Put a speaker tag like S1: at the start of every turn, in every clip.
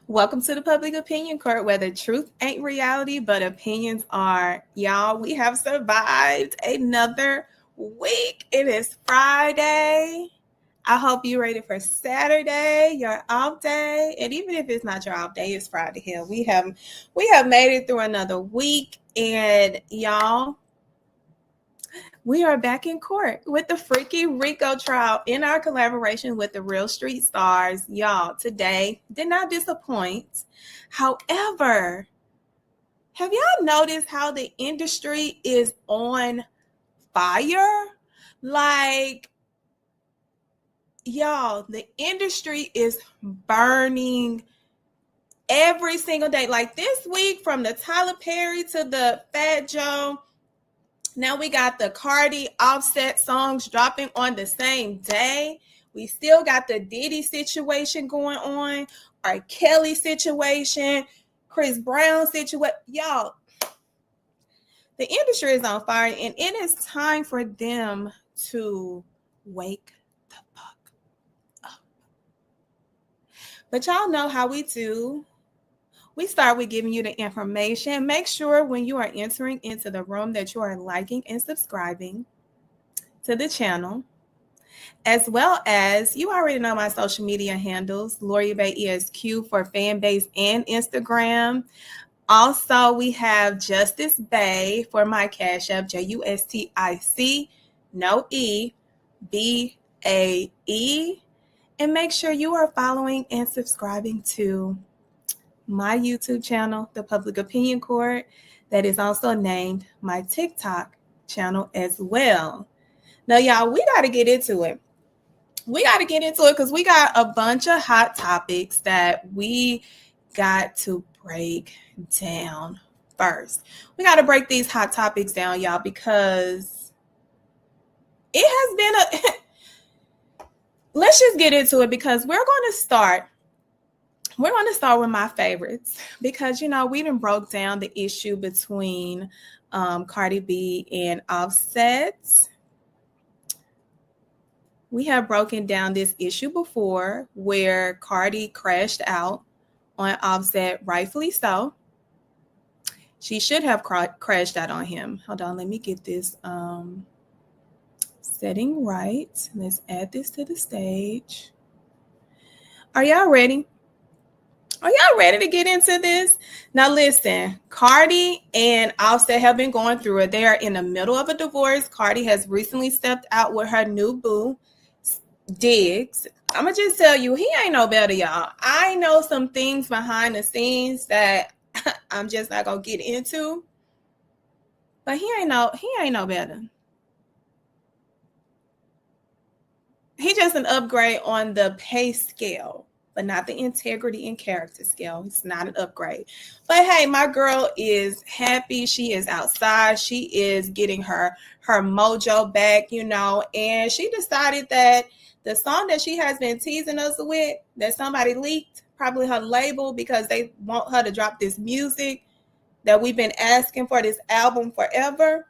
S1: Welcome to the Public Opinion Court, where the truth ain't reality, but opinions are. Y'all, we have survived another week. It is Friday. I hope you're ready for Saturday, your off day. And even if it's not your off day, it's Friday here. We have made it through another week. And y'all, we are back in court with the freaky RICO trial in our collaboration with the Real Street Stars. Y'all, today did not disappoint. However, have y'all noticed how the industry is on fire? Like, y'all, the industry is burning every single day. Like this week, from the Tyler Perry to the Fat Joe. Now we got the Cardi Offset songs dropping on the same day. We still got the Diddy situation going on, our Kelly situation, Chris Brown situation. Y'all, the industry is on fire, and it is time for them to wake the fuck up. But y'all know how we do. We start with giving you the information. Make sure when you are entering into the room that you are liking and subscribing to the channel, as well as you already know my social media handles, JusticBae ESQ for Fanbase and Instagram. Also, we have JusticBae for my Cash App, JUSTIC, no E, BAE. And make sure you are following and subscribing to my YouTube channel, The Public Opinion Court, that is also named my TikTok channel as well. Now, y'all, we got to get into it. Because we got a bunch of hot topics that we got to break down first. We got to break these hot topics down, y'all, because it has been let's just get into it, because we're going to start with my favorites, because, we done broke down the issue between Cardi B and Offset. We have broken down this issue before, where Cardi crashed out on Offset, rightfully so. She should have crashed out on him. Hold on, let me get this setting right. Let's add this to the stage. Are y'all ready? Are y'all ready to get into this? Now listen, Cardi and Offset have been going through it. They are in the middle of a divorce. Cardi has recently stepped out with her new boo, Diggs. I'm going to just tell you, he ain't no better, y'all. I know some things behind the scenes that I'm just not going to get into. But he ain't no better. He just an upgrade on the pay scale, but not the integrity and character scale. It's not an upgrade. But hey, my girl is happy. She is outside. She is getting her mojo back, and she decided that the song that she has been teasing us with, that somebody leaked, probably her label, because they want her to drop this music that we've been asking for, this album forever.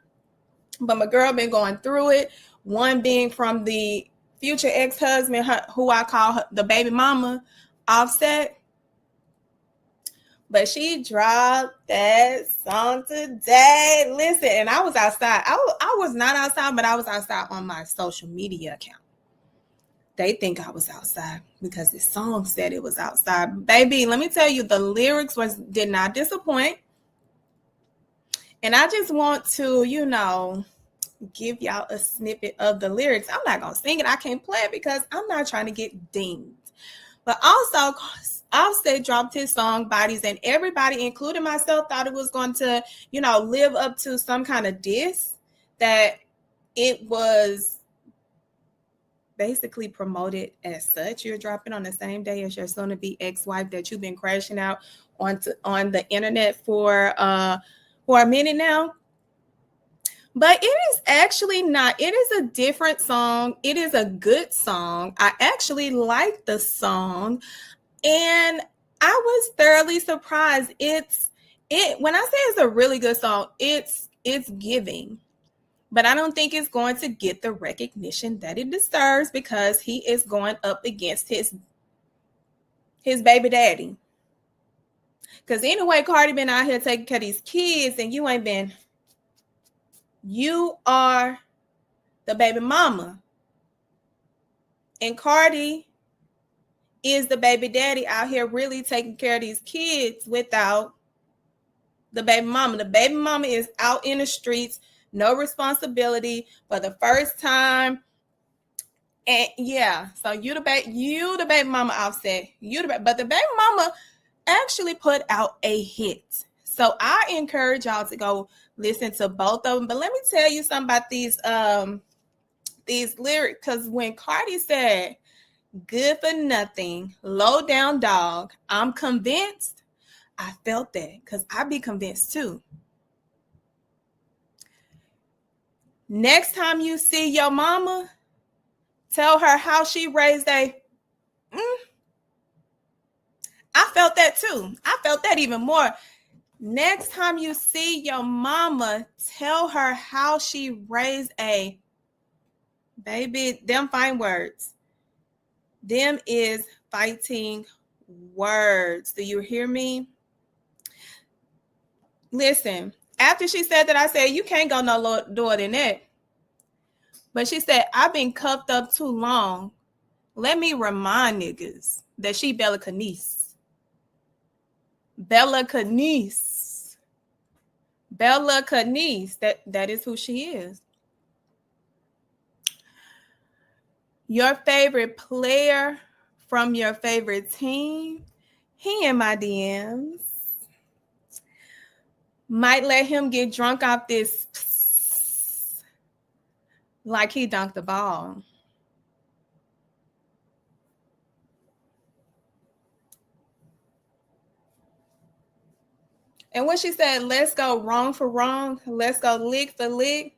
S1: But my girl been going through it. One being from the future ex-husband, who I call the baby mama, Offset. But she dropped that song today. Listen, and I was outside. I was not outside, but I was outside on my social media account. They think I was outside because the song said it was outside. Baby, let me tell you, the lyrics did not disappoint. And I just want to, give y'all a snippet of the lyrics. I'm not going to sing it. I can't play it because I'm not trying to get dinged. But also, Offset dropped his song Bodies, and everybody, including myself, thought it was going to, live up to some kind of diss, that it was basically promoted as such. You're dropping on the same day as your soon-to-be ex-wife that you've been crashing out on the internet for a minute now. But it is actually not. It is a different song. It is a good song. I actually like the song, and I was thoroughly surprised. When I say it's a really good song, it's giving. But I don't think it's going to get the recognition that it deserves, because he is going up against his baby daddy. Because anyway, Cardi been out here taking care of these kids and you ain't been. You are the baby mama. And Cardi is the baby daddy out here really taking care of these kids without the baby mama. The baby mama is out in the streets, no responsibility for the first time. And yeah, so you the baby mama Offset. But the baby mama actually put out a hit. So I encourage y'all to go listen to both of them. But let me tell you something about these lyrics, because when Cardi said good for nothing, low down dog, I'm convinced, I felt that, because I be convinced too. Next time you see your mama, tell her how she raised I felt that too. I felt that even more. Next time you see your mama, tell her how she raised a baby. Them fine words. Them is fighting words. Do you hear me? Listen, after she said that, I said, you can't go no lower than that. But she said, I've been cuffed up too long. Let me remind niggas that she Bella Canise. Bella Canise. Bella Canise. That is who she is. Your favorite player from your favorite team, he in my DMs. Might let him get drunk off this like he dunked the ball. And when she said, let's go wrong for wrong, let's go lick for lick,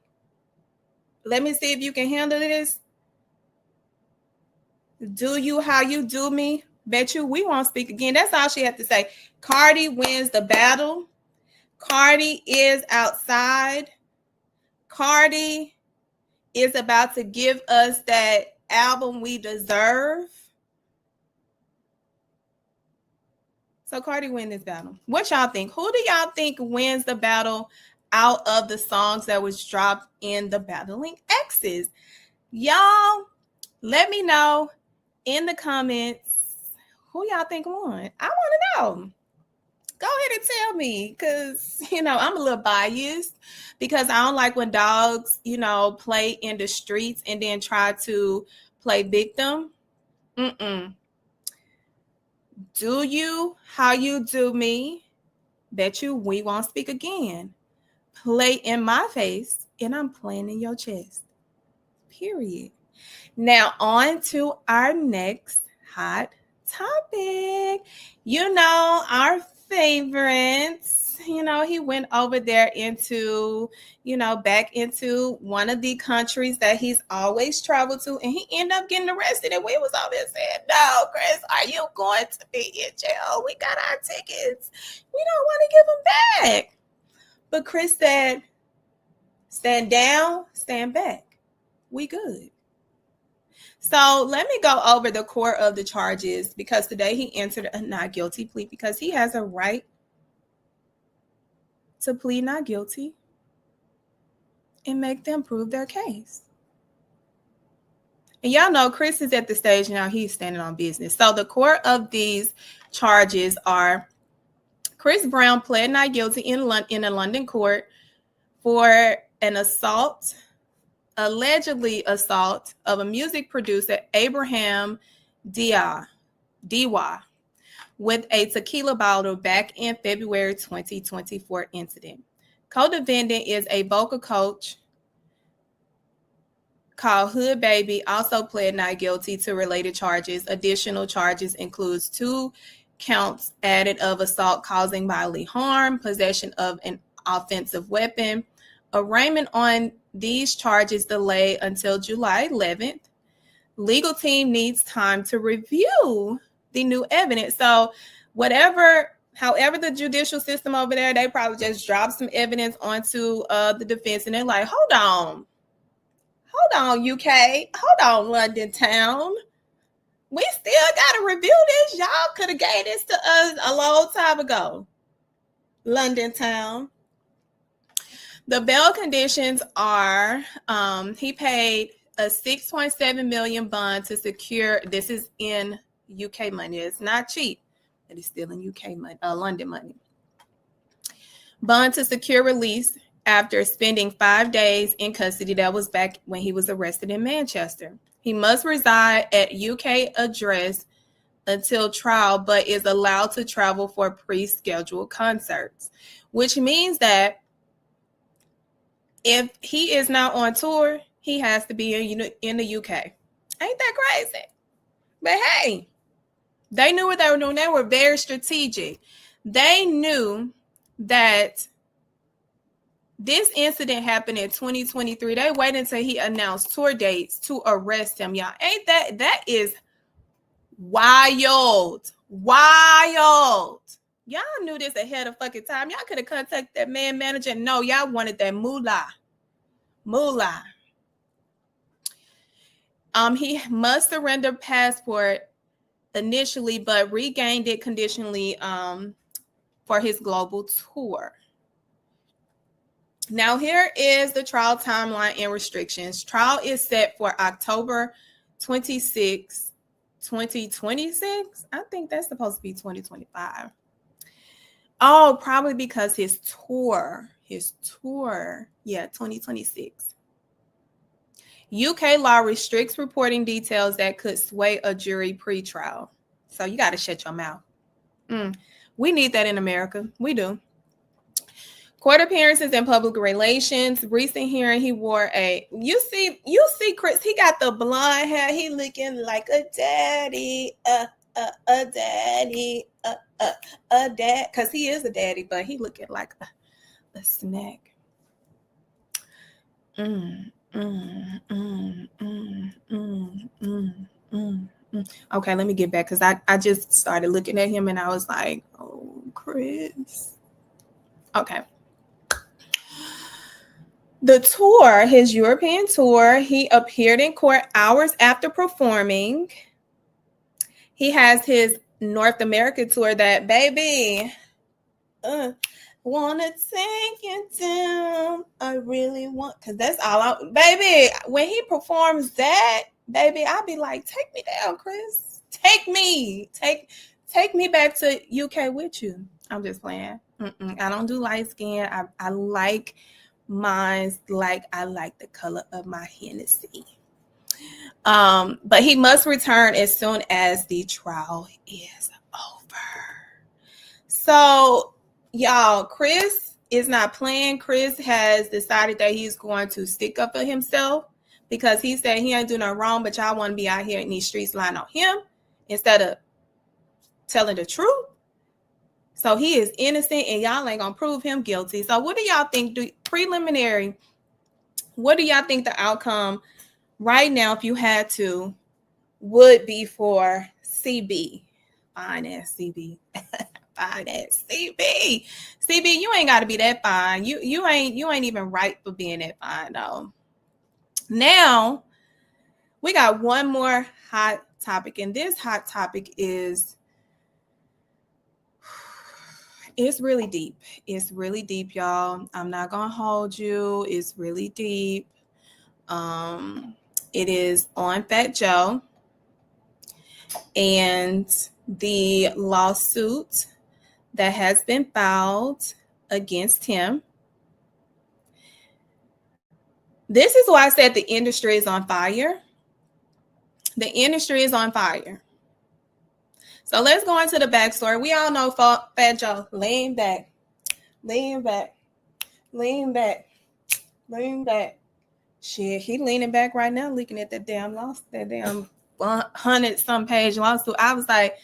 S1: let me see if you can handle this. Do you how you do me? Bet you we won't speak again. That's all she had to say. Cardi wins the battle. Cardi is outside. Cardi is about to give us that album we deserve. So Cardi win this battle. What y'all think? Who do y'all think wins the battle out of the songs that was dropped in the battling X's? Y'all, let me know in the comments who y'all think won. I want to know. Go ahead and tell me, because, I'm a little biased because I don't like when dogs, play in the streets and then try to play victim. Do you how you do me? Bet you we won't speak again. Play in my face and I'm playing in your chest. Period. Now on to our next hot topic. Our favorites. He went over there into, back into one of the countries that he's always traveled to, and he ended up getting arrested. And we was over there saying, no, Chris, are you going to be in jail? We got our tickets. We don't want to give them back. But Chris said, stand down, stand back. We good. So let me go over the core of the charges, because today he entered a not guilty plea because he has a right to plead not guilty and make them prove their case. And y'all know Chris is at the stage now, he's standing on business. So the core of these charges are Chris Brown pled not guilty in a London court for an allegedly assault of a music producer, Abraham Diwa, with a tequila bottle back in February 2024 incident. Co-defendant is a vocal coach called Hood Baby, also pled not guilty to related charges. Additional charges includes 2 counts added of assault causing bodily harm, possession of an offensive weapon. Arraignment on these charges delayed until July 11th. Legal team needs time to review the new evidence. So however the judicial system over there, they probably just dropped some evidence onto the defense, and they're like, hold on, UK, hold on, London town. We still got to review this. Y'all could have gave this to us a long time ago. London town. The bail conditions are he paid a 6.7 million bond to secure. This is in UK money. It's not cheap, but it's still in UK money, London money. Bond to secure release after spending 5 days in custody. That was back when he was arrested in Manchester. He must reside at UK address until trial, but is allowed to travel for pre-scheduled concerts, which means that if he is not on tour, he has to be in the UK. Ain't that crazy? But hey, they knew what they were doing. They were very strategic. They knew that this incident happened in 2023. They waited until he announced tour dates to arrest him. Y'all, ain't that is wild. Wild. Y'all knew this ahead of fucking time. Y'all could have contacted that man manager. No, y'all wanted that moolah. Moolah. He must surrender passport initially, but regained it conditionally for his global tour. Now, here is the trial timeline and restrictions. Trial is set for October 26, 2026. I think that's supposed to be 2025. Oh, probably because his tour. Yeah, 2026. UK law restricts reporting details that could sway a jury pre-trial. So you got to shut your mouth. We need that in America. We do. Court appearances and public relations. Recent hearing, he wore you see Chris, he got the blonde hair. He looking like a daddy, a daddy, a dad, because he is a daddy, but he looking like a snack. Okay, let me get back, because I just started looking at him and I was like, oh, Chris. Okay. The tour, his European tour, he appeared in court hours after performing. He has his North America tour that, baby, wanna take you down. I really want, because that's all baby, when he performs that, baby, I'll be like, take me down, Chris. Take me back to UK with you. I'm just playing. I don't do light skin. I like mine's like I like the color of my Hennessy. But he must return as soon as the trial is over. So, y'all, Chris is not playing. Chris has decided that he's going to stick up for himself, because he said he ain't doing nothing wrong, but y'all want to be out here in these streets lying on him instead of telling the truth. So he is innocent and y'all ain't gonna prove him guilty. So what do y'all think? Preliminary, what do y'all think the outcome right now, if you had to, would be for CB? Fine ass CB. Fine ass CB. CB, you ain't gotta be that fine. You ain't even right for being that fine though. Now we got one more hot topic, and this hot topic is, it's really deep. It's really deep, y'all. I'm not gonna hold you. It's really deep. It is on Fat Joe and the lawsuit that has been filed against him. This is why I said the industry is on fire. The industry is on fire. So let's go into the backstory. We all know Fat Joe. Lean back. Shit, he leaning back right now, looking at that damn 100-some page lawsuit. I was like,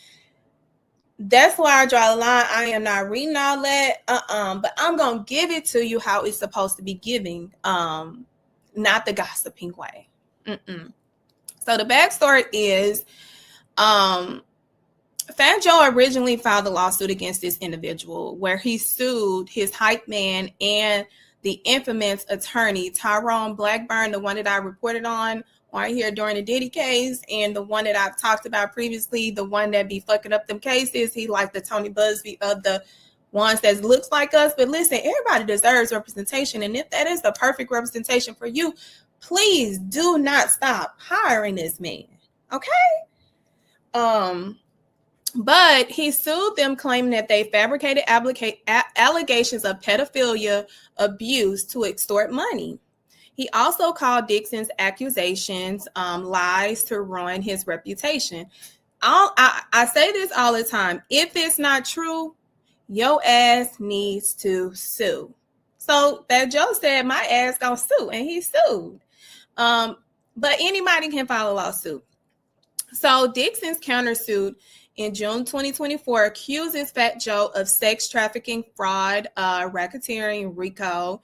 S1: that's why I draw the line. I am not reading all that. But I'm gonna give it to you how it's supposed to be given. Not the gossiping way. So the backstory is, Fat Joe originally filed a lawsuit against this individual where he sued his hype man and the infamous attorney Tyrone Blackburn, the one that I reported on right here during the Diddy case, and the one that I've talked about previously, the one that be fucking up them cases. He like the Tony Busby of the ones that looks like us. But listen, everybody deserves representation. And if that is the perfect representation for you, please do not stop hiring this man. Okay? But he sued them, claiming that they fabricated allegations of pedophilia abuse to extort money. He also called Dixon's accusations lies to ruin his reputation. I say this all the time. If it's not true, your ass needs to sue. So that Joe said, my ass gonna sue, and he sued. But anybody can file a lawsuit. So Dixon's countersuit in June 2024 accuses Fat Joe of sex trafficking, fraud, racketeering, RICO.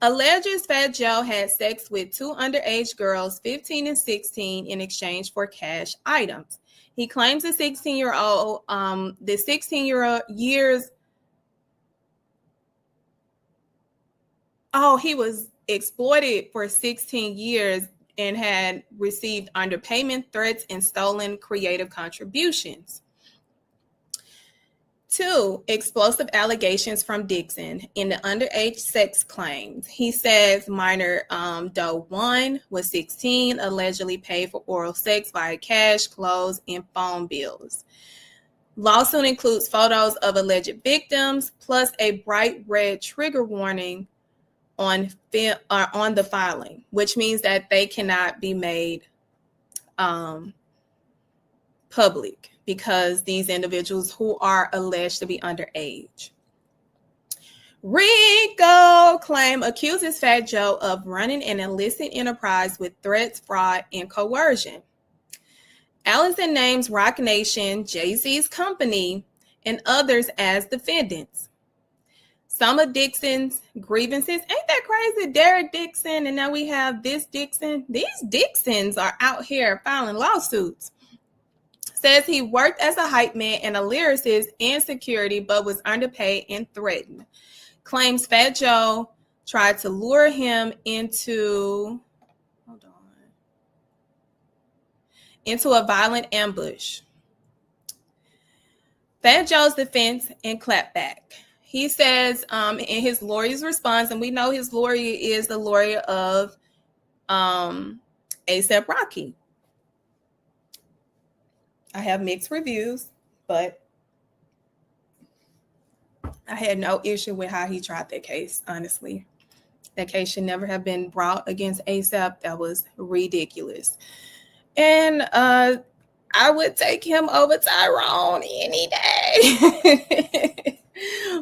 S1: Alleges Fat Joe had sex with two underage girls, 15 and 16, in exchange for cash items. He claims the 16-year-old, he was exploited for 16 years and had received underpayment, threats, and stolen creative contributions. 2, explosive allegations from Dixon in the underage sex claims. He says minor Doe 1 was 16, allegedly paid for oral sex via cash, clothes, and phone bills. Lawsuit includes photos of alleged victims, plus a bright red trigger warning on the filing, which means that they cannot be made public because these individuals who are alleged to be underage. RICO claim accuses Fat Joe of running an illicit enterprise with threats, fraud, and coercion. Allison names Roc Nation, Jay-Z's company, and others as defendants. Some of Dixon's grievances, ain't that crazy? Derek Dixon, and now we have this Dixon. These Dixons are out here filing lawsuits. Says he worked as a hype man and a lyricist in security, but was underpaid and threatened. Claims Fat Joe tried to lure him into a violent ambush. Fat Joe's defense and clapback. He says in his lawyer's response, and we know his lawyer is the lawyer of A$AP Rocky. I have mixed reviews, but I had no issue with how he tried that case, honestly. That case should never have been brought against A$AP. That was ridiculous. And I would take him over Tyrone any day.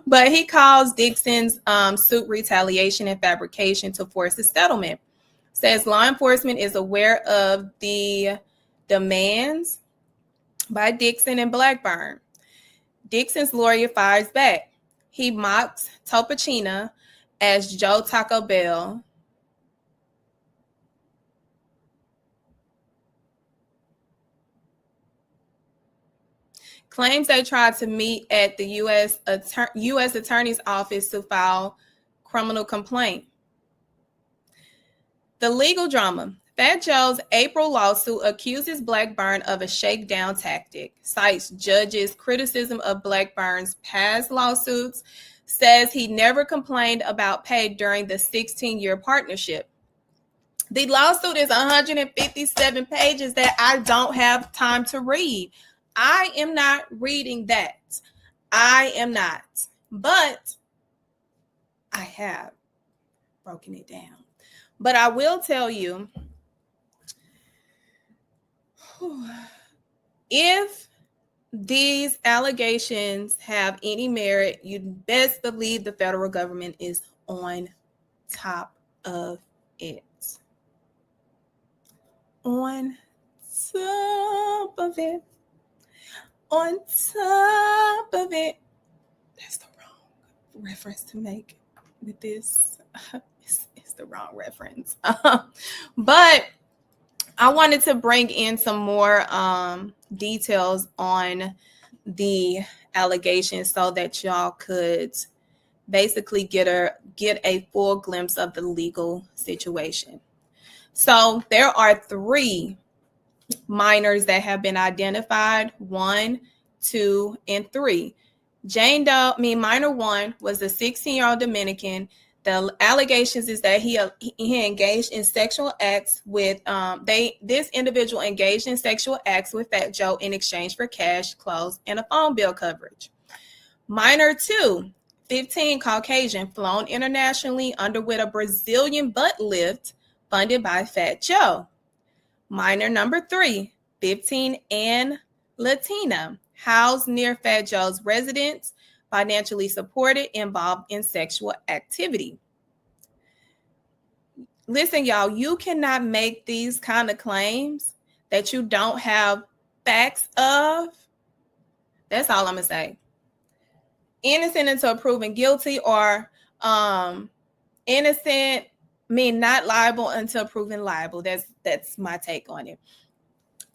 S1: But he calls Dixon's suit retaliation and fabrication to force a settlement. Says law enforcement is aware of the demands by Dixon and Blackburn. Dixon's lawyer fires back. He mocks Topacina as Joe Taco Bell. Claims they tried to meet at the U.S. Attorney's Office to file criminal complaint. The legal drama. Fat Joe's April lawsuit accuses Blackburn of a shakedown tactic, cites judges' criticism of Blackburn's past lawsuits, says he never complained about pay during the 16-year partnership. The lawsuit is 157 pages that I don't have time to read. I am not reading that. I am not. But I have broken it down. But I will tell you, if these allegations have any merit, you'd best believe the federal government is on top of it. On top of it. On top of it. That's the wrong reference to make with this. It's the wrong reference. But I wanted to bring in some more details on the allegations so that y'all could basically get a full glimpse of the legal situation. So there are 3 minors that have been identified, 1, 2, and 3. Minor 1 was a 16-year-old Dominican. The allegations is that he engaged in sexual acts with this individual engaged in sexual acts with Fat Joe in exchange for cash, clothes, and a phone bill coverage. Minor 2, 15, Caucasian, flown internationally underwent a Brazilian butt lift funded by Fat Joe. Minor number 3, 15, and Latina, housed near Fat Joe's residence, financially supported, involved in sexual activity. Listen, y'all, you cannot make these kind of claims that you don't have facts of. That's all I'm going to say. Innocent until proven guilty, or innocent mean not liable until proven liable. That's my take on it.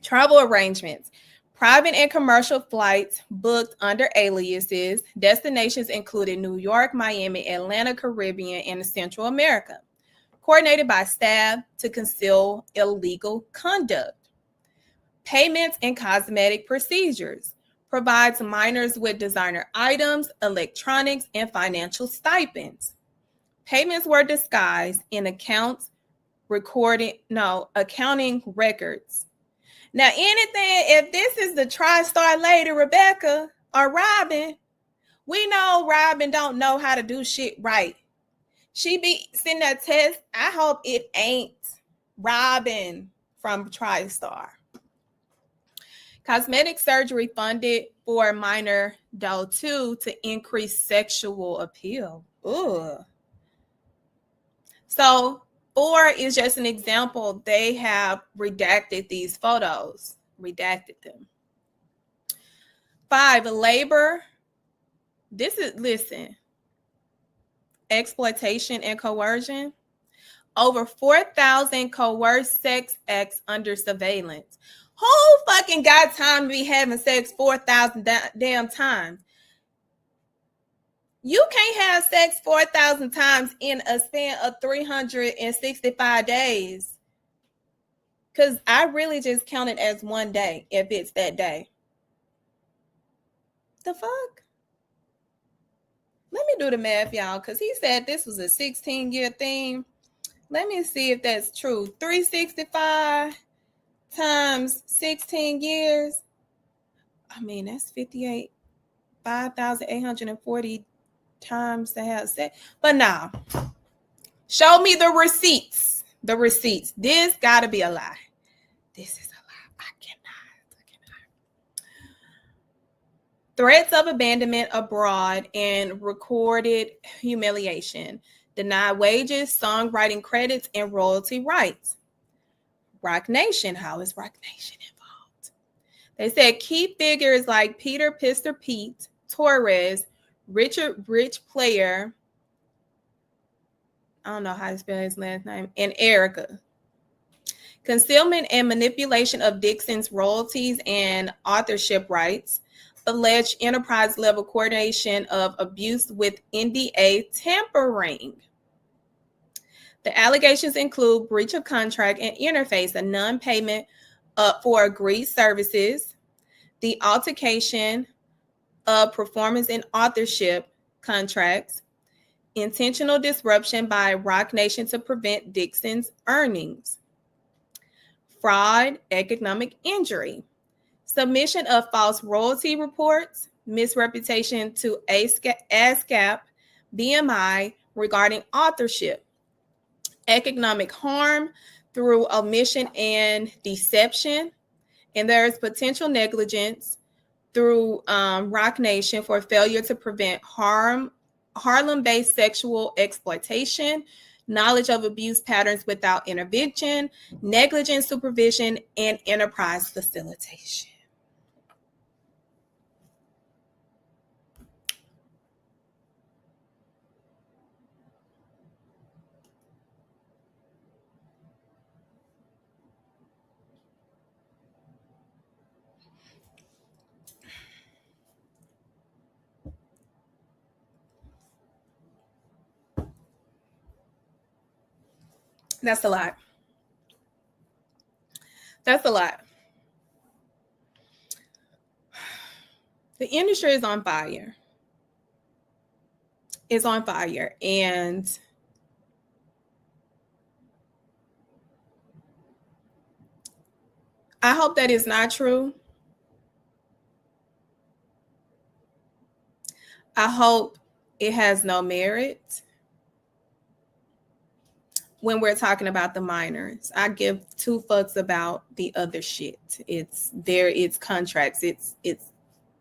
S1: Travel arrangements. Private and commercial flights booked under aliases. Destinations included New York, Miami, Atlanta, Caribbean, and Central America. Coordinated by staff to conceal illegal conduct. Payments and cosmetic procedures. Provides minors with designer items, electronics, and financial stipends. Payments were disguised in accounting records. Now, if this is the TriStar lady, Rebecca or Robin, we know Robin don't know how to do shit right. She be sending that test. I hope it ain't Robin from TriStar. Cosmetic surgery funded for minor Doe 2 to increase sexual appeal. Ugh. So 4 is just an example. They have redacted these photos, redacted them. 5, labor. Listen, exploitation and coercion. Over 4,000 coerced sex acts under surveillance. Who fucking got time to be having sex 4,000 damn times? You can't have sex 4,000 times in a span of 365 days. Because I really just count it as one day if it's that day. The fuck? Let me do the math, y'all, because he said this was a 16-year thing. Let me see if that's true. 365 times 16 years. I mean, that's 5,840 times to have sex. But now, show me the receipts. The receipts. This gotta be a lie. This is a lie. I cannot. Threats of abandonment abroad and recorded humiliation. Denied wages, songwriting credits, and royalty rights. Roc Nation. How is Roc Nation involved? They said key figures like Peter Pister Pete, Torres, Richard Rich Player, I don't know how to spell his last name, and Erica. Concealment and manipulation of Dixon's royalties and authorship rights. Alleged enterprise-level coordination of abuse with NDA tampering. The allegations include breach of contract and interface, a non-payment for agreed services, the altercation of performance and authorship contracts, intentional disruption by Roc Nation to prevent Dixon's earnings, fraud, economic injury, submission of false royalty reports, misrepresentation to ASCAP, BMI regarding authorship, economic harm through omission and deception, and there is potential negligence through Roc Nation for failure to prevent Harlem-based sexual exploitation, knowledge of abuse patterns without intervention, negligent supervision, and enterprise facilitation. That's a lot. That's a lot. The industry is on fire. It's on fire. And I hope that is not true. I hope it has no merit. When we're talking about the minors, I give two fucks about the other shit. It's contracts. It's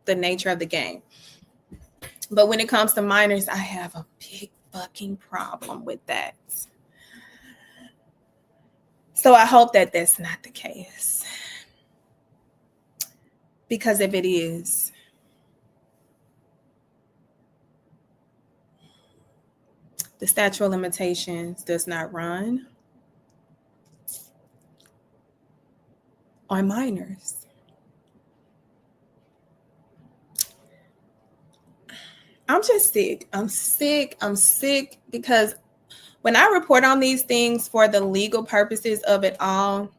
S1: the nature of the game. But when it comes to minors, I have a big fucking problem with that. So I hope that that's not the case. Because if it is, the statute of limitations does not run on minors. I'm just sick. I'm sick because when I report on these things for the legal purposes of it all,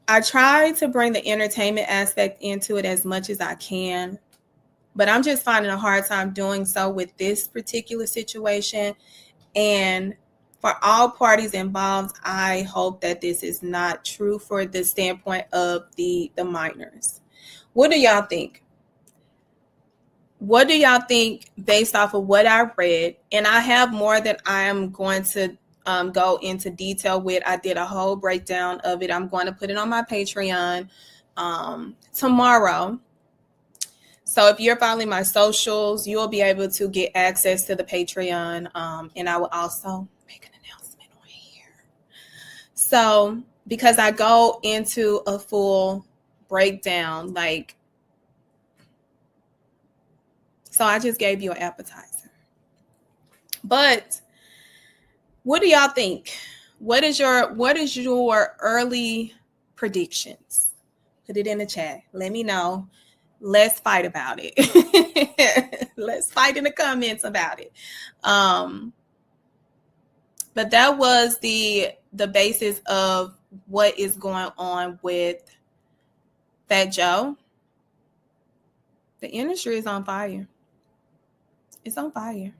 S1: I try to bring the entertainment aspect into it as much as I can, but I'm just finding a hard time doing so with this particular situation. And for all parties involved, I hope that this is not true for the standpoint of the minors. What do y'all think? What do y'all think based off of what I read? And I have more that I am going to go into detail with. I did a whole breakdown of it. I'm going to put it on my Patreon tomorrow. So if you're following my socials, you'll be able to get access to the Patreon. And I will also make an announcement on here. So because I go into a full breakdown, so I just gave you an appetizer. But what do y'all think? What is your early predictions? Put it in the chat. Let me know. Let's fight about it. Let's fight in the comments about it. But that was the basis of what is going on with Fat Joe. The industry is on fire. It's on fire.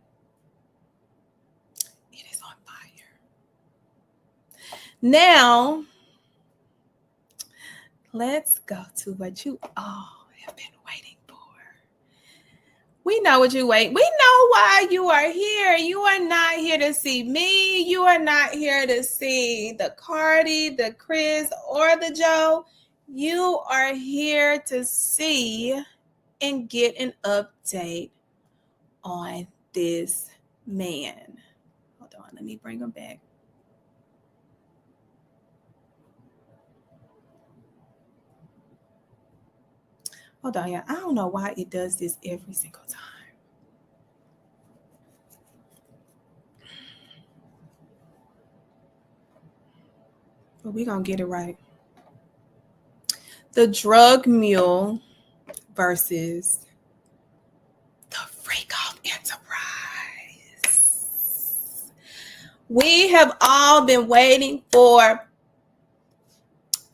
S1: It is on fire. Now, let's go to what you all have been waiting for. We know what you wait. We know why you are here. You are not here to see me. You are not here to see the Cardi, the Chris, or the Joe. You are here to see and get an update on this man. Hold on, let me bring him back. Hold on, yeah. I don't know why it does this every single time. But we're going to get it right. The drug mule versus the RICO enterprise. We have all been waiting for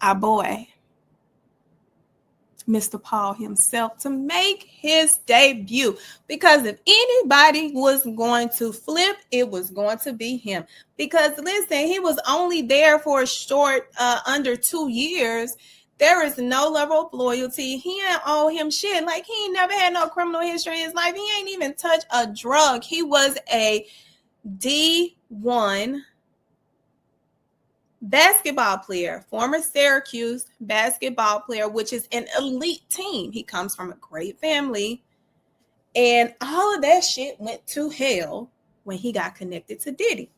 S1: our boy, Mr. Paul himself, to make his debut, because if anybody was going to flip, it was going to be him. Because listen, he was only there for a short under 2 years. There is no level of loyalty. He ain't owe him shit. Like, he ain't never had no criminal history in his life. He ain't even touched a drug. He was a D1 basketball player, former Syracuse basketball player, which is an elite team. He comes from a great family. And all of that shit went to hell when he got connected to Diddy.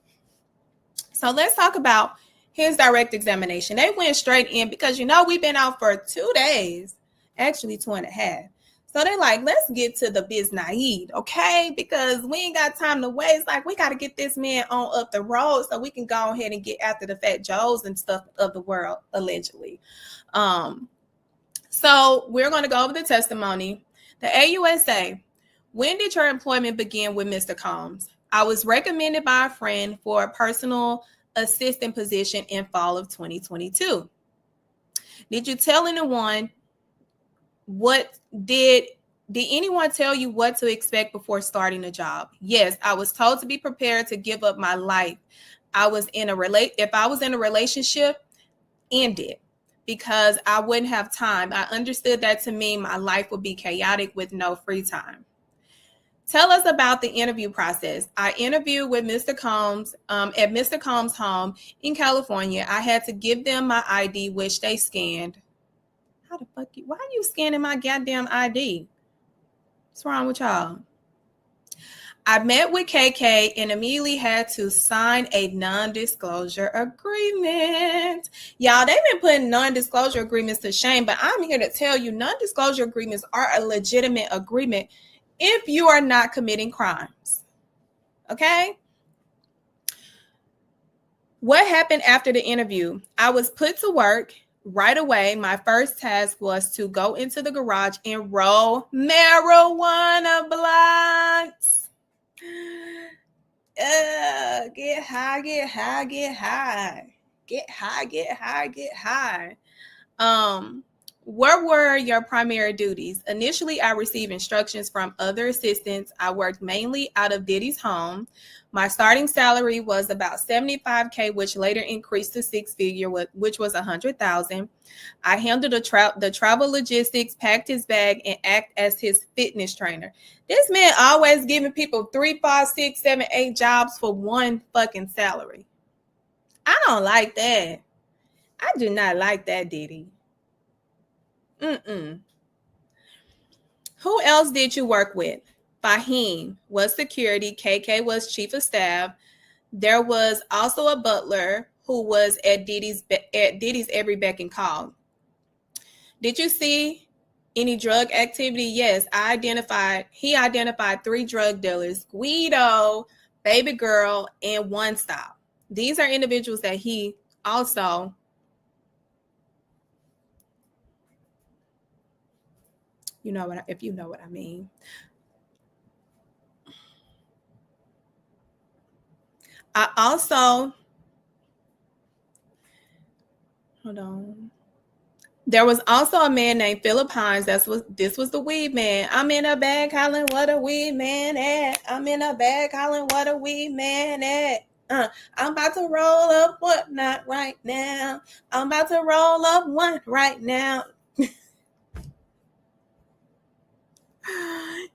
S1: So let's talk about his direct examination. They went straight in because, we've been out for 2 days, actually 2.5. So they're like, let's get to the biz naive, okay? Because we ain't got time to waste. Like, we got to get this man on up the road so we can go ahead and get after the Fat Joes and stuff of the world, allegedly. So we're going to go over the testimony. The AUSA, when did your employment begin with Mr. Combs? I was recommended by a friend for a personal assistant position in fall of 2022. Did you tell anyone What did anyone tell you what to expect before starting a job? Yes, I was told to be prepared to give up my life. If I was in a relationship, end it, because I wouldn't have time. I understood that to mean my life would be chaotic with no free time. Tell us about the interview process. I interviewed with Mr. Combs at Mr. Combs' home in California. I had to give them my ID, which they scanned. How the fuck why are you scanning my goddamn ID? What's wrong with y'all? I met with KK and immediately had to sign a non-disclosure agreement. Y'all, they've been putting non-disclosure agreements to shame, but I'm here to tell you non-disclosure agreements are a legitimate agreement if you are not committing crimes. Okay? What happened after the interview? I was put to work right away. My first task was to go into the garage and roll marijuana blunts. Get high, get high, get high. Get high, get high, get high. What were your primary duties? Initially, I received instructions from other assistants. I worked mainly out of Diddy's home. My starting salary was about $75K, which later increased to six-figure, which was $100,000. I handled the travel logistics, packed his bag, and act as his fitness trainer. This man always giving people 3, 5, 6, 7, 8 jobs for one fucking salary. I don't like that. I do not like that, Diddy. Who else did you work with? Fahim was security. KK was chief of staff. There was also a butler who was at Diddy's every beck and call. Did you see any drug activity? Yes, he identified 3 drug dealers: Guido, Baby Girl, and One Stop. These are individuals that he also if you know what I mean. I also, hold on. There was also a man named Philip Hines. This was the weed man. I'm in a bag hollering, what a weed man at. I'm in a bag hollering, what a weed man at. I'm about to roll up what not right now. I'm about to roll up one right now.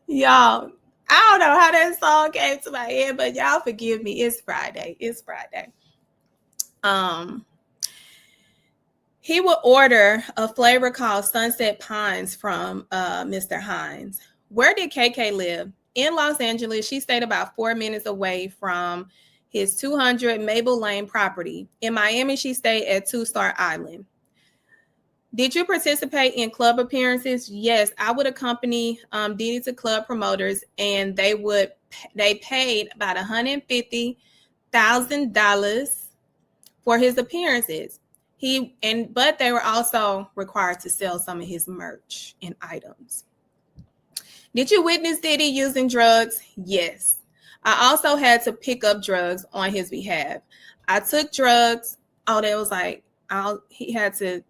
S1: Y'all, I don't know how that song came to my head, but y'all forgive me. It's Friday. He would order a flavor called Sunset Pines from Mr. Hines. Where did KK live? In Los Angeles. She stayed about 4 minutes away from his 200 Maple Lane property. In Miami, she stayed at Two Star Island. Did you participate in club appearances? Yes, I would accompany Diddy to club promoters, and they paid about $150,000 for his appearances. But they were also required to sell some of his merch and items. Did you witness Diddy using drugs? Yes. I also had to pick up drugs on his behalf. I took drugs. He had to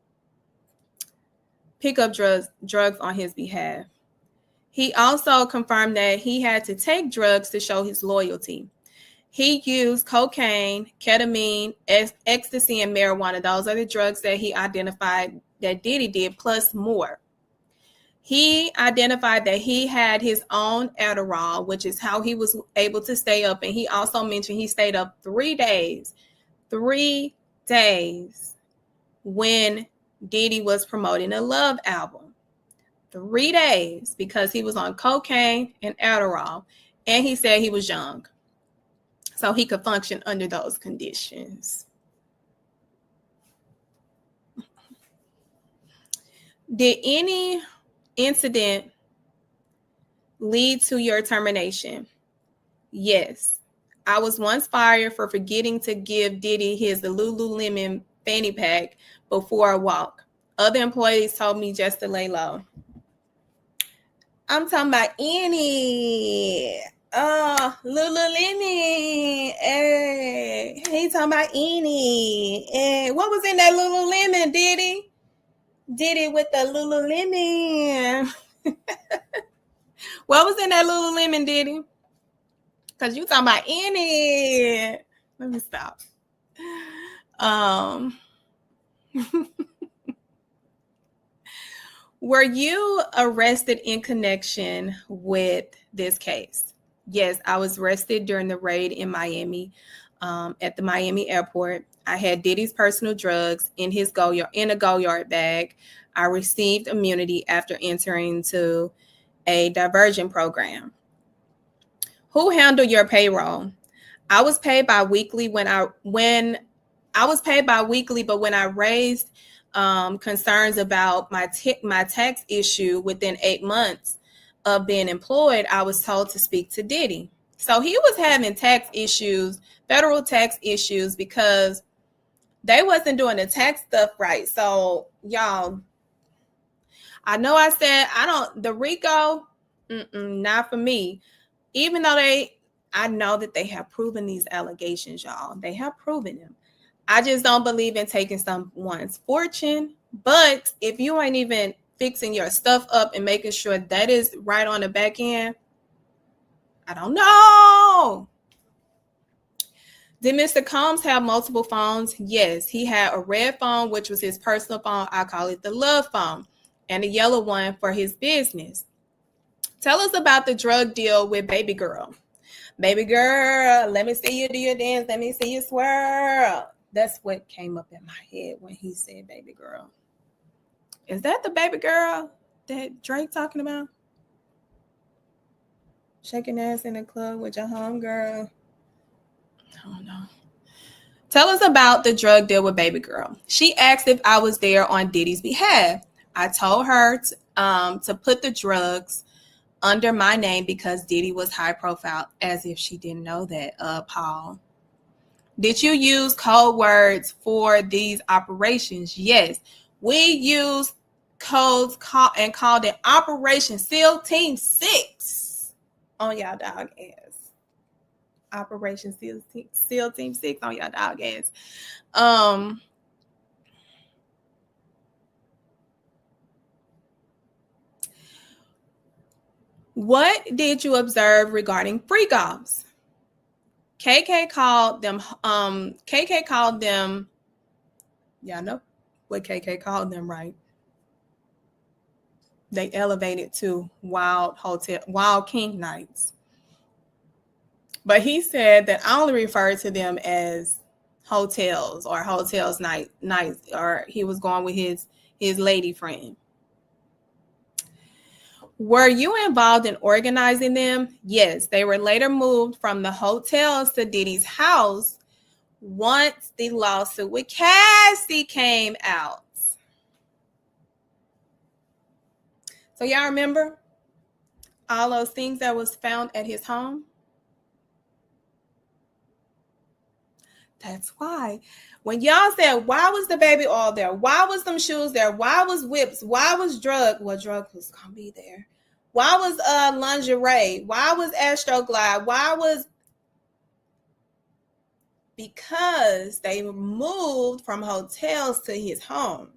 S1: pick up drugs on his behalf. He also confirmed that he had to take drugs to show his loyalty. He used cocaine, ketamine, ecstasy, and marijuana. Those are the drugs that he identified that Diddy did, plus more. He identified that he had his own Adderall, which is how he was able to stay up. And he also mentioned he stayed up 3 days. 3 days when Diddy was promoting a Love album. 3 days because he was on cocaine and Adderall. And he said he was young, so he could function under those conditions. Did any incident lead to your termination? Yes. I was once fired for forgetting to give Diddy his Lululemon fanny pack before a walk. Other employees told me just to lay low. I'm talking about any. Lululemon. He talking about any. What was in that Lululemon, Diddy? Diddy with the Lululemon. What was in that Lululemon, Diddy? Because you talking about in it. Let me stop. Were you arrested in connection with this case? Yes, I was arrested during the raid in Miami, at the Miami airport. I had Diddy's personal drugs in his in a go-yard bag. I received immunity after entering into a diversion program. Who handled your payroll? I was paid bi-weekly but when I raised concerns about my tax issue within 8 months of being employed, I was told to speak to Diddy. So he was having federal tax issues, because they wasn't doing the tax stuff right. So y'all, I know I said the RICO, not for me. Even though I know that they have proven these allegations, y'all. They have proven them. I just don't believe in taking someone's fortune. But if you ain't even fixing your stuff up and making sure that is right on the back end, I don't know. Did Mr. Combs have multiple phones? Yes, he had a red phone, which was his personal phone. I call it the love phone, and a yellow one for his business. Tell us about the drug deal with Baby Girl. Baby girl, let me see you do your dance. Let me see you swirl. That's what came up in my head when he said baby girl. Is that the baby girl that Drake talking about? Shaking ass in the club with your homegirl. I don't know. Tell us about the drug deal with Baby Girl. She asked if I was there on Diddy's behalf. I told her to put the drugs under my name because Diddy was high profile, as if she didn't know that, Paul. Did you use code words for these operations? Yes. We used codes and called it Operation SEAL Team 6 on y'all dog ass. Operation SEAL Team 6 on y'all dog ass. What did you observe regarding freak offs? KK called them. Y'all know what KK called them, right? They elevated to wild king nights. But he said that I only referred to them as hotels or hotels nights, or he was going with his lady friend. Were you involved in organizing them? Yes, they were later moved from the hotels to Diddy's house once the lawsuit with Cassie came out. So y'all remember all those things that was found at his home? That's why. When y'all said, why was the baby oil there? Why was them shoes there? Why was whips? Why was drug? Well, drug was going to be there. Why was lingerie? Why was Astroglide? Why was... Because they moved from hotels to his home.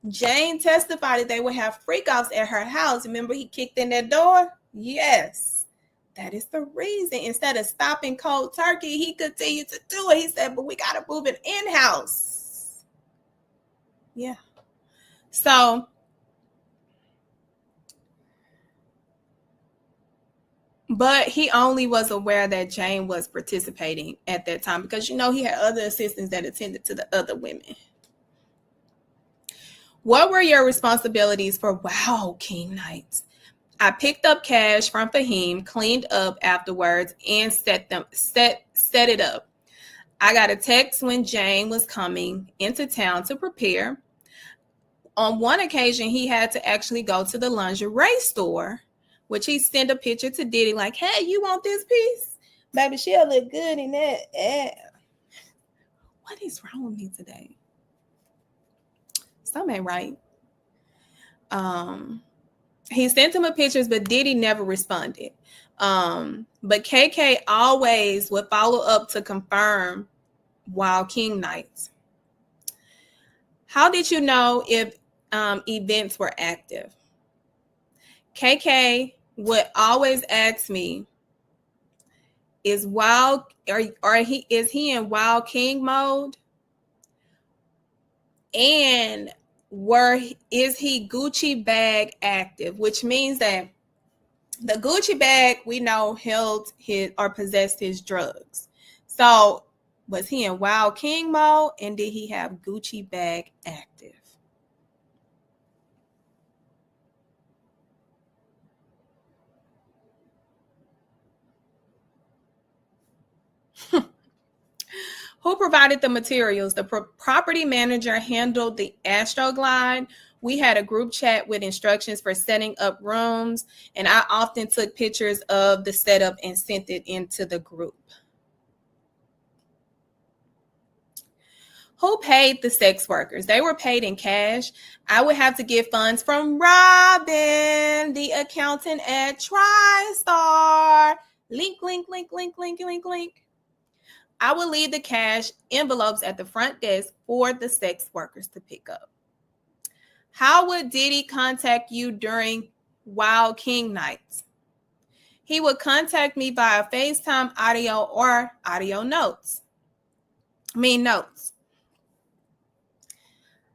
S1: Jane testified that they would have freak-offs at her house. Remember he kicked in that door? Yes. That is the reason. Instead of stopping cold turkey, he continued to do it. He said, but we got to move it in-house. Yeah. So, but he only was aware that Jane was participating at that time because, you know, he had other assistants that attended to the other women. What were your responsibilities for Wow King Nights? I picked up cash from Fahim, cleaned up afterwards, and set it up. I got a text when Jane was coming into town to prepare. On one occasion, he had to actually go to the lingerie store, which he sent a picture to Diddy like, hey, you want this piece? Baby, she'll look good in that. Yeah. What is wrong with me today? Something ain't right. He sent him a pictures, but Diddy never responded. But KK always would follow up to confirm Wild King Nights. How did you know if events were active. KK would always ask me, is he in wild king mode? And is he Gucci bag active? Which means that the Gucci bag, we know, held his or possessed his drugs. So was he in wild king mode, and did he have Gucci bag active? Who provided the materials? The property manager handled the Astroglide. We had a group chat with instructions for setting up rooms, and I often took pictures of the setup and sent it into the group. Who paid the sex workers? They were paid in cash. I would have to get funds from Robin, the accountant at TriStar. Link. I would leave the cash envelopes at the front desk for the sex workers to pick up. How would Diddy contact you during Wild King nights? He would contact me via FaceTime audio or audio notes. Notes.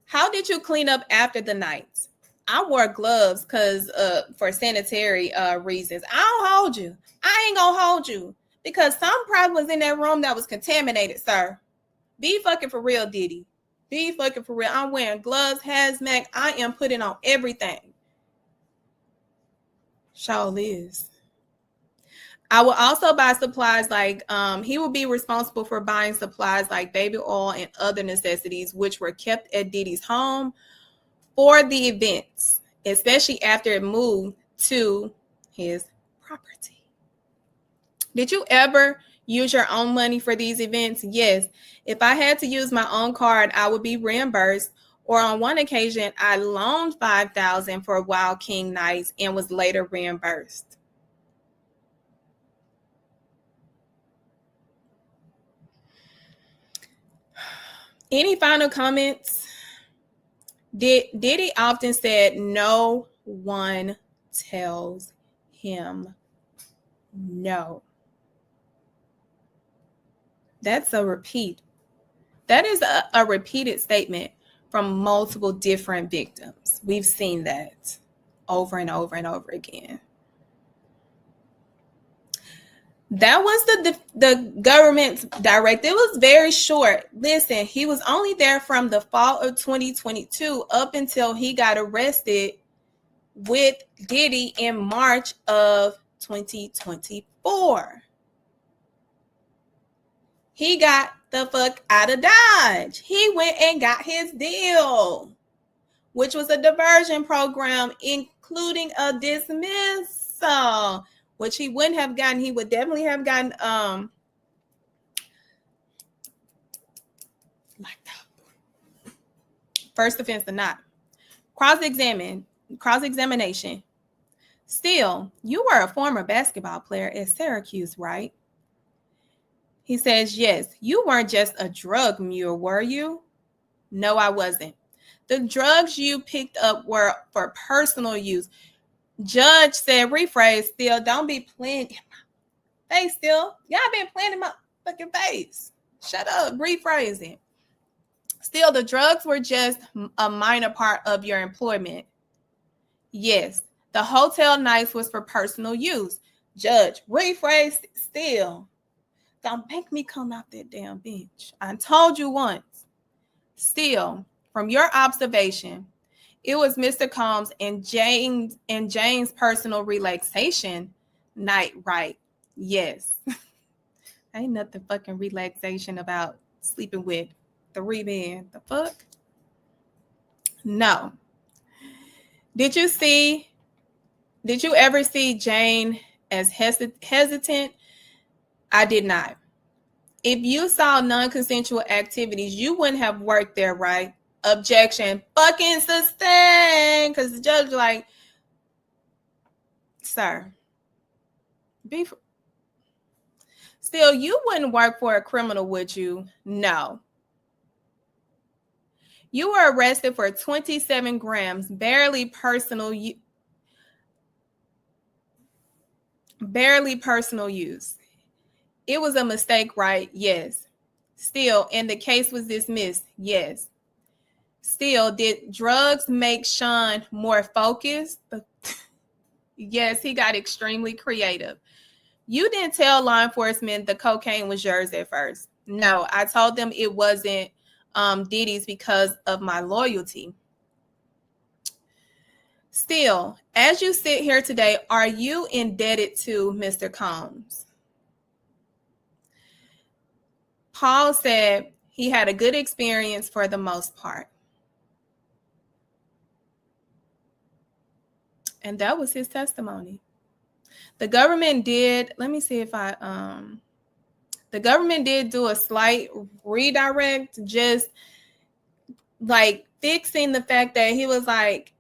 S1: How did you clean up after the nights? I wore gloves because for sanitary reasons. I don't hold you. I ain't gonna hold you because some probably was in that room that was contaminated, sir. Be fucking for real, Diddy. Be fucking for real. I'm wearing gloves, hazmat. I am putting on everything. Sure is. I will also buy supplies like he will be responsible for buying supplies like baby oil and other necessities, which were kept at Diddy's home for the events, especially after it moved to his property. Did you ever use your own money for these events? Yes. If I had to use my own card, I would be reimbursed. Or on one occasion, I loaned $5,000 for Wild King nights and was later reimbursed. Any final comments? Diddy often said, no one tells him no. That's a repeat. That is a repeated statement from multiple different victims. We've seen that over and over and over again. That was the government's directive. It was very short. Listen, he was only there from the fall of 2022 up until he got arrested with Diddy in March of 2024. He got the fuck out of Dodge. He went and got his deal, which was a diversion program, including a dismissal, which he wouldn't have gotten. He would definitely have gotten locked up. First offense or not. Cross-examination. Still, you were a former basketball player at Syracuse, right? He says, yes. You weren't just a drug mule, were you? No, I wasn't. The drugs you picked up were for personal use. Judge said, rephrase, still, don't be playing in my face, still. Y'all been playing in my fucking face. Shut up, rephrase it. Still, the drugs were just a minor part of your employment. Yes, the hotel nights was for personal use. Judge, rephrase, still. Don't make me come out that damn bench. I told you once. Still, from your observation, it was Mr. Combs and Jane's personal relaxation night, right? Yes. Ain't nothing fucking relaxation about sleeping with 3 men. The fuck? No. Did you ever see Jane as hesitant? I did not. If you saw non-consensual activities, you wouldn't have worked there, right? Objection. Fucking sustain. Because the judge like, sir, still, you wouldn't work for a criminal, would you? No. You were arrested for 27 grams, barely personal use. It was a mistake, right? Yes. Still, and the case was dismissed. Yes. Still, did drugs make Sean more focused? Yes, he got extremely creative. You didn't tell law enforcement the cocaine was yours at first. No, I told them it wasn't Diddy's because of my loyalty. Still, as you sit here today, are you indebted to Mr. Combs? Paul said he had a good experience for the most part. And that was his testimony. The government did, let me see if the government did do a slight redirect, just like fixing the fact that he was like,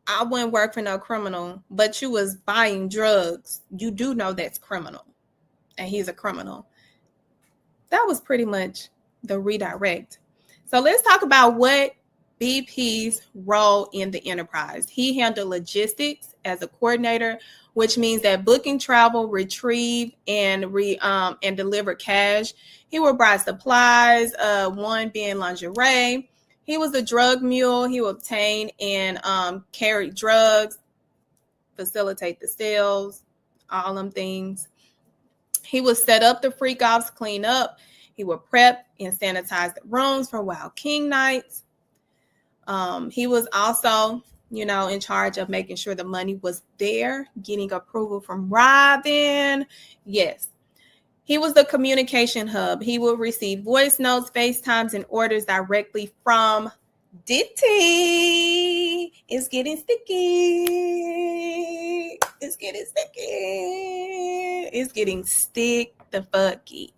S1: I wouldn't work for no criminal, but you was buying drugs. You do know that's criminal. And he's a criminal. That was pretty much the redirect. So let's talk about what BP's role in the enterprise. He handled logistics as a coordinator, which means that booking travel, retrieve, and deliver cash. He would buy supplies, one being lingerie. He was a drug mule. He would obtain and carry drugs, facilitate the sales, all them things. He would set up the freak offs, clean up. He would prep and sanitize the rooms for Wild King nights. He was also, in charge of making sure the money was there, getting approval from Robin. Yes. He was the communication hub. He would receive voice notes, FaceTimes, and orders directly from Diddy. It's getting sticky. It's getting sticky. It's getting stick the fucky.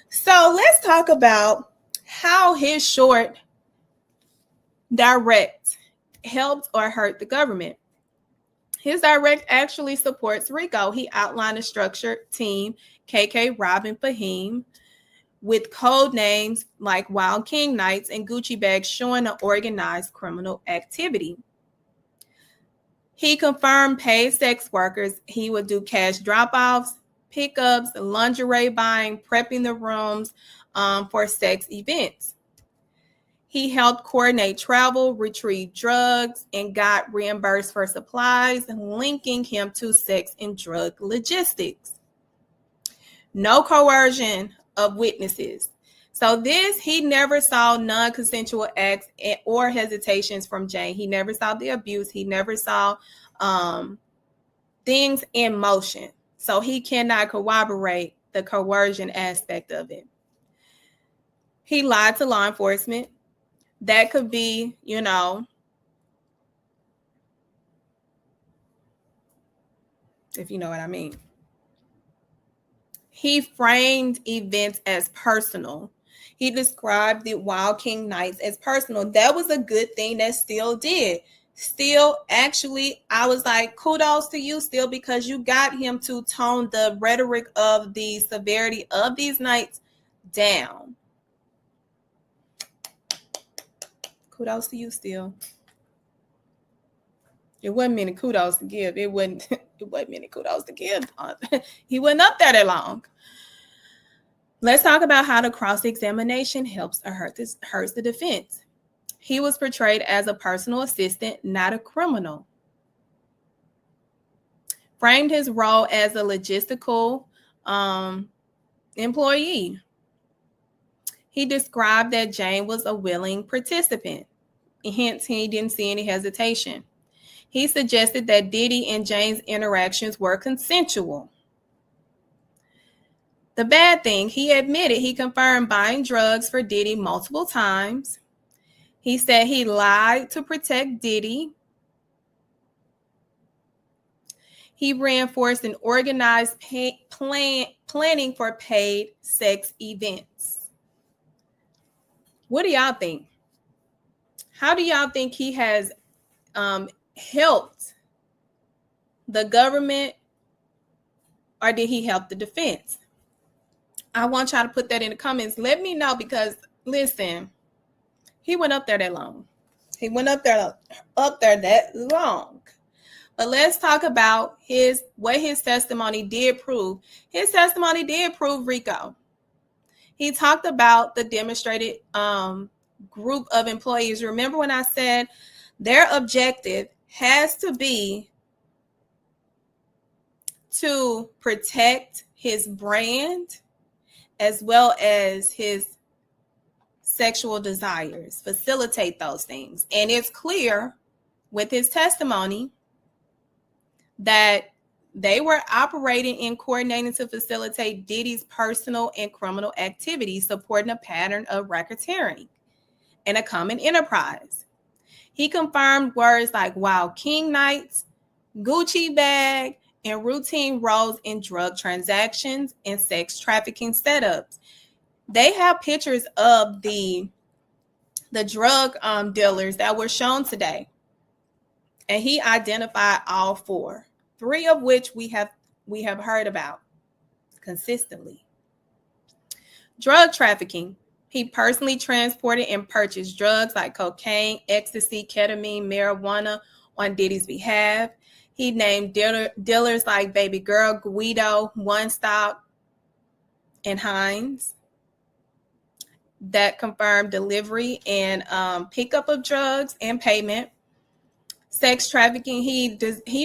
S1: So let's talk about how his short direct helped or hurt the government. His direct actually supports RICO. He outlined a structured team, KK, Robin, Fahim, with code names like Wild King Nights and Gucci bags showing an organized criminal activity. He confirmed paid sex workers. He would do cash drop-offs, pickups, lingerie buying, prepping the rooms for sex events. He helped coordinate travel, retrieve drugs, and got reimbursed for supplies, linking him to sex and drug logistics. No coercion of witnesses. So he never saw non-consensual acts or hesitations from Jane. He never saw the abuse. He never saw things in motion. So he cannot corroborate the coercion aspect of it. He lied to law enforcement. That could be, if you know what I mean. He framed events as personal. He described the Wild King Nights as personal. That was a good thing that Steele did. Steele, actually, I was like, kudos to you, Steele, because you got him to tone the rhetoric of the severity of these nights down. Kudos to you, Steele. It wasn't many kudos to give. It wasn't many kudos to give. He wasn't up there that long. Let's talk about how the cross-examination helps or hurts the defense. He was portrayed as a personal assistant, not a criminal. Framed his role as a logistical employee. He described that Jane was a willing participant. Hence, he didn't see any hesitation. He suggested that Diddy and Jane's interactions were consensual. The bad thing, he admitted he confirmed buying drugs for Diddy multiple times. He said he lied to protect Diddy. He reinforced an organized planning for paid sex events. What do y'all think? How do y'all think he has helped the government, or did he help the defense? I want y'all to put that in the comments. Let me know, because listen, He went up there that long. He went up there that long. But let's talk about what his testimony did prove. His testimony did prove RICO. He talked about the demonstrated group of employees. Remember when I said their objective has to be to protect his brand as well as his sexual desires, facilitate those things. And it's clear with his testimony that they were operating and coordinating to facilitate Diddy's personal and criminal activities, supporting a pattern of racketeering and a common enterprise. He confirmed words like wild king nights, Gucci bag, and routine roles in drug transactions and sex trafficking setups. They have pictures of the drug dealers that were shown today. And he identified all four, three of which we have heard about consistently. Drug trafficking. He personally transported and purchased drugs like cocaine, ecstasy, ketamine, marijuana on Diddy's behalf. He named dealers like Baby Girl, Guido, One Stop, and Hines that confirmed delivery and pickup of drugs and payment. Sex trafficking, he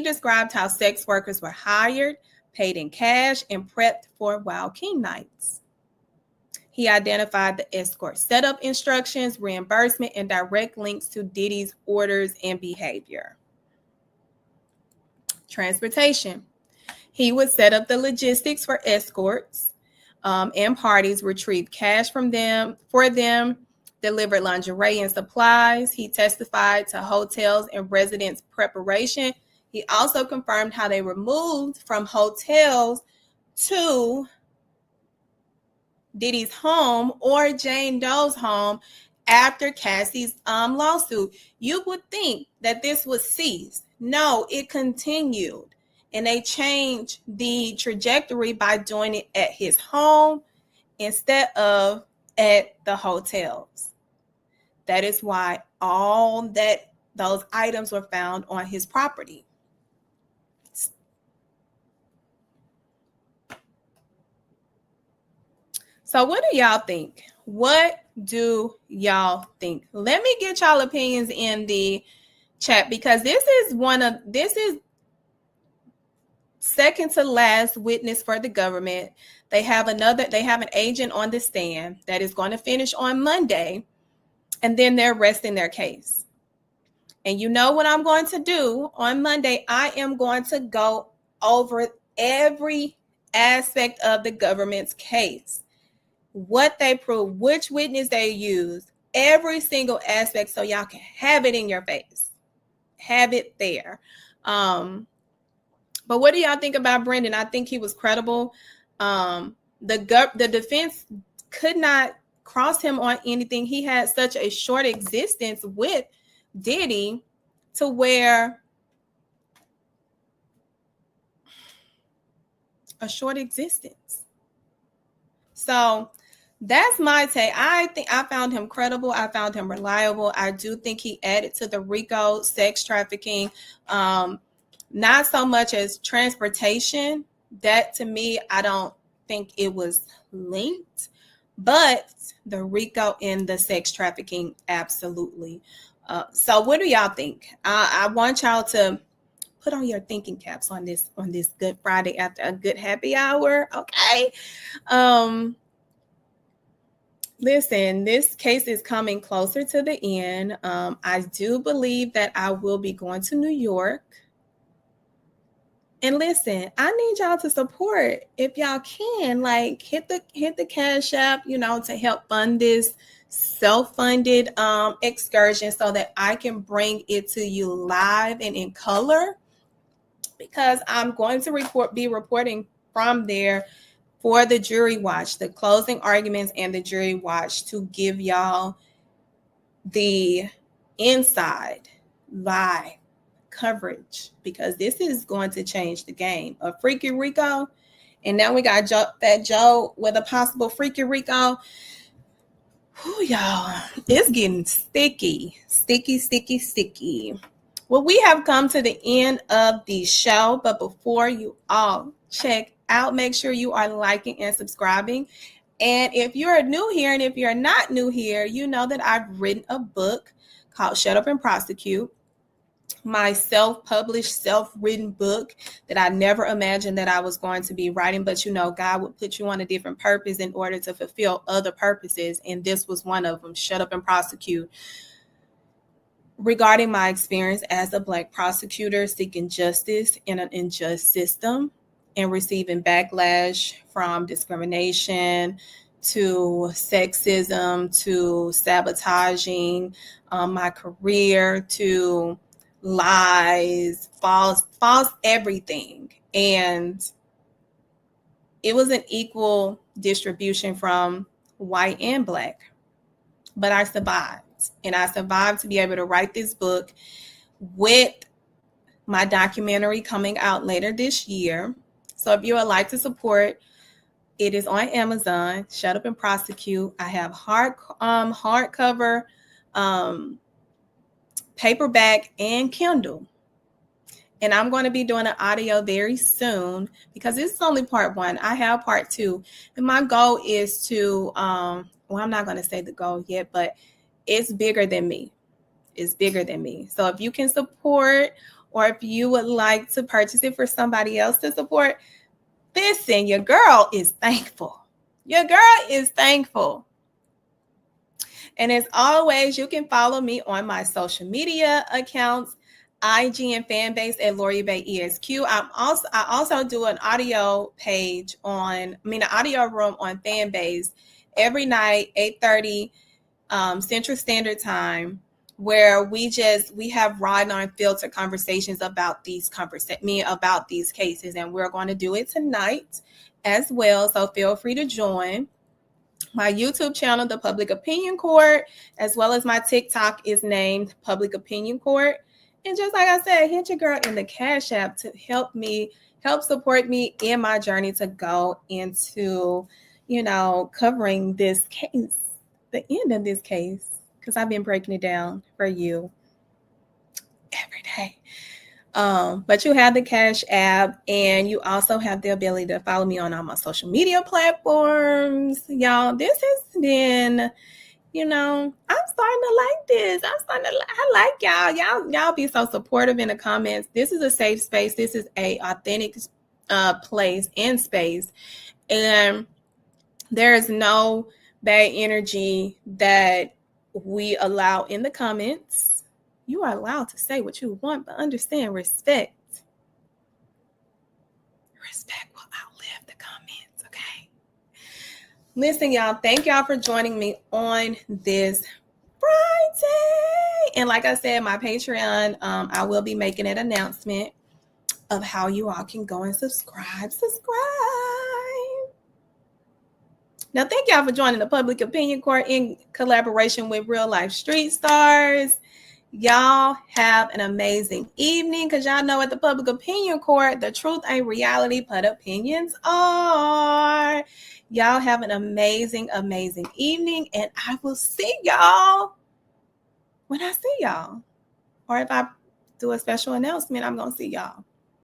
S1: described how sex workers were hired, paid in cash, and prepped for Wild King nights. He identified the escort setup instructions, reimbursement, and direct links to Diddy's orders and behavior. Transportation. He would set up the logistics for escorts and parties, retrieve cash from them, delivered lingerie and supplies. He testified to hotels and residents' preparation. He also confirmed how they were moved from hotels to Diddy's home or Jane Doe's home after Cassie's lawsuit. You would think that this was ceased. No, it continued. And they changed the trajectory by doing it at his home instead of at the hotels. That is why those items were found on his property. So what do y'all think? What do y'all think? Let me get y'all opinions in the chat, because this is second to last witness for the government. They have an agent on the stand that is going to finish on Monday, and then they're resting their case. And you know what I'm going to do on Monday? I am going to go over every aspect of the government's case, what they prove, which witness they use, every single aspect, so y'all can have it in your face, have it there. But what do y'all think about Brendan? I think he was credible. The defense could not cross him on anything. He had such a short existence with Diddy to where a short existence. So that's my take. I think I found him credible. I found him reliable. I do think he added to the RICO sex trafficking. Not so much as transportation. That, to me, I don't think it was linked. But the RICO and the sex trafficking, absolutely. So what do y'all think? I want y'all to put on your thinking caps on this Good Friday after a good happy hour. Okay. Listen, this case is coming closer to the end. I do believe that I will be going to New York. And listen, I need y'all to support, if y'all can, like hit the Cash App, to help fund this self-funded excursion so that I can bring it to you live and in color, because I'm going to be reporting from there for the jury watch, the closing arguments and the jury watch, to give y'all the inside live coverage, because this is going to change the game of Freaky RICO. And now we got Fat Joe with a possible Freaky RICO. Whew, y'all, it's getting sticky. Well, we have come to the end of the show, but before you all check out, make sure you are liking and subscribing. And if you're new here, and if you're not new here, you know that I've written a book called Shut Up and Prosecute. My self-published, self-written book that I never imagined that I was going to be writing. But, you know, God would put you on a different purpose in order to fulfill other purposes. And this was one of them, Shut Up and Prosecute. Regarding my experience as a Black prosecutor seeking justice in an unjust system and receiving backlash from discrimination to sexism to sabotaging my career to lies, false everything. And it was an equal distribution from white and Black, but I survived. And I survived to be able to write this book with my documentary coming out later this year. So if you would like to support, it is on Amazon, Shut Up and Prosecute. I have hardcover, paperback, and Kindle. And I'm going to be doing an audio very soon because this is only part one. I have part two. And my goal is to, I'm not going to say the goal yet, but it's bigger than me. It's bigger than me. So if you can support, or if you would like to purchase it for somebody else to support, listen, your girl is thankful. Your girl is thankful. And as always, you can follow me on my social media accounts, IG and Fanbase at LaurieBae ESQ. I also do an audio page an audio room on Fanbase every night, 8:30 Central Standard Time, where we have raw and unfiltered conversations about these cases, and we're going to do it tonight as well. So feel free to join. My YouTube channel, The Public Opinion Court, as well as my TikTok is named Public Opinion Court. And just like I said, hit your girl in the Cash App to help support me in my journey to go into, covering this case, the end of this case, because I've been breaking it down for you every day. But you have the Cash App, and you also have the ability to follow me on all my social media platforms. Y'all, this has been, I'm starting to like this. I like y'all. Y'all be so supportive in the comments. This is a safe space. This is a authentic place and space. And there is no bad energy that we allow in the comments. You are allowed to say what you want, but understand respect. Respect will outlive the comments, okay? Listen, y'all, thank y'all for joining me on this Friday. And like I said, my Patreon, I will be making an announcement of how you all can go and subscribe. Now, thank y'all for joining the Public Opinion Court in collaboration with Real Life Street Stars. Y'all have an amazing evening, because y'all know at the Public Opinion Court, the truth ain't reality, but opinions are. Y'all have an amazing, amazing evening, and I will see y'all when I see y'all. Or if I do a special announcement, I'm going to see y'all.